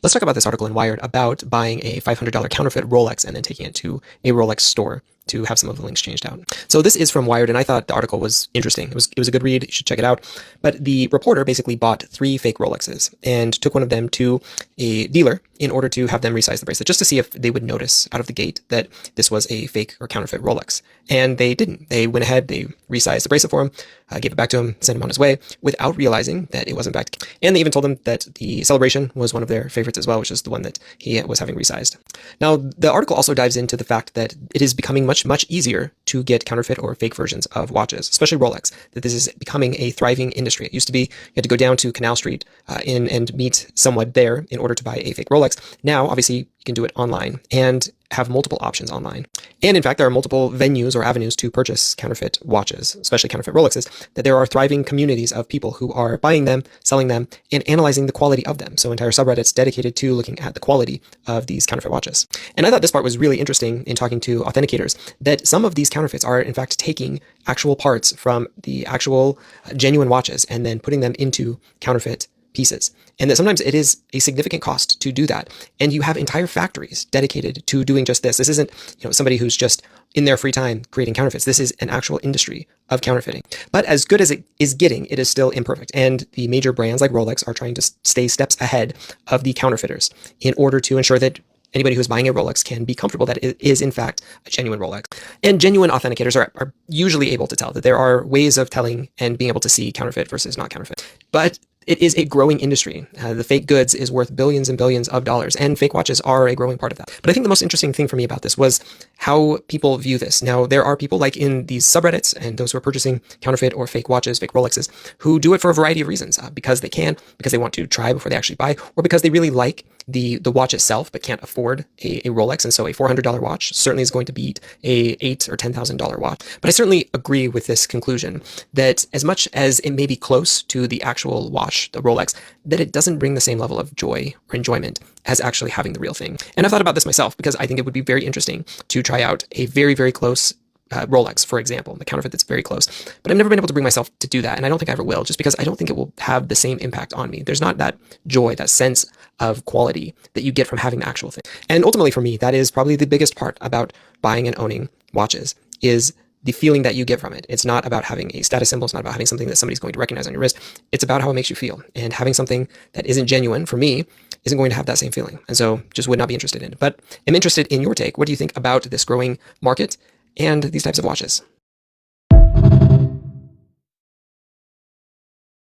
Let's talk about this article in Wired about buying a $500 counterfeit Rolex and then taking it to a Rolex store to have some of the links changed out. So this is from Wired, and I thought the article was interesting. It was a good read. You should check it out. But the reporter basically bought 3 fake Rolexes and took one of them to a dealer in order to have them resize the bracelet, just to see if they would notice out of the gate that this was a fake or counterfeit Rolex. And they didn't. They went ahead, they resized the bracelet for him, gave it back to him, sent him on his way without realizing that it wasn't back. And they even told him that the Celebration was one of their favorites as well, which is the one that he was having resized. Now, the article also dives into the fact that it is becoming much easier to get counterfeit or fake versions of watches, especially Rolex, that this is becoming a thriving industry. It used to be you had to go down to Canal Street and meet someone there in order to buy a fake Rolex. Now, obviously, you can do it online and have multiple options online. And in fact, there are multiple venues or avenues to purchase counterfeit watches, especially counterfeit Rolexes, that there are thriving communities of people who are buying them, selling them, and analyzing the quality of them. So entire subreddits dedicated to looking at the quality of these counterfeit watches. And I thought this part was really interesting in talking to authenticators, that some of these counterfeits are in fact taking actual parts from the actual genuine watches and then putting them into counterfeit pieces. And that sometimes it is a significant cost to do that. And you have entire factories dedicated to doing just this. This isn't, somebody who's just in their free time creating counterfeits. This is an actual industry of counterfeiting. But as good as it is getting, it is still imperfect. And the major brands like Rolex are trying to stay steps ahead of the counterfeiters in order to ensure that anybody who's buying a Rolex can be comfortable that it is, in fact, a genuine Rolex. And genuine authenticators are usually able to tell that there are ways of telling and being able to see counterfeit versus not counterfeit. But it is a growing industry. The fake goods is worth billions and billions of dollars, and fake watches are a growing part of that. But I think the most interesting thing for me about this was how people view this. Now, there are people like in these subreddits and those who are purchasing counterfeit or fake watches, fake Rolexes, who do it for a variety of reasons, because they can, because they want to try before they actually buy, or because they really like the watch itself but can't afford a Rolex, and so a $400 watch certainly is going to beat a $8,000 or $10,000 watch. But I certainly agree with this conclusion that as much as it may be close to the actual watch, the Rolex, that it doesn't bring the same level of joy or enjoyment as actually having the real thing. And I've thought about this myself because I think it would be very interesting to try out a very close Rolex, for example, the counterfeit that's very close. But I've never been able to bring myself to do that, and I don't think I ever will, just because I don't think it will have the same impact on me. There's not that joy, that sense of quality that you get from having the actual thing. And ultimately for me, that is probably the biggest part about buying and owning watches, is the feeling that you get from it. It's not about having a status symbol. It's not about having something that somebody's going to recognize on your wrist. It's about how it makes you feel. And having something that isn't genuine, for me, isn't going to have that same feeling. And so just would not be interested in it. But I'm interested in your take. What do you think about this growing market and these types of watches?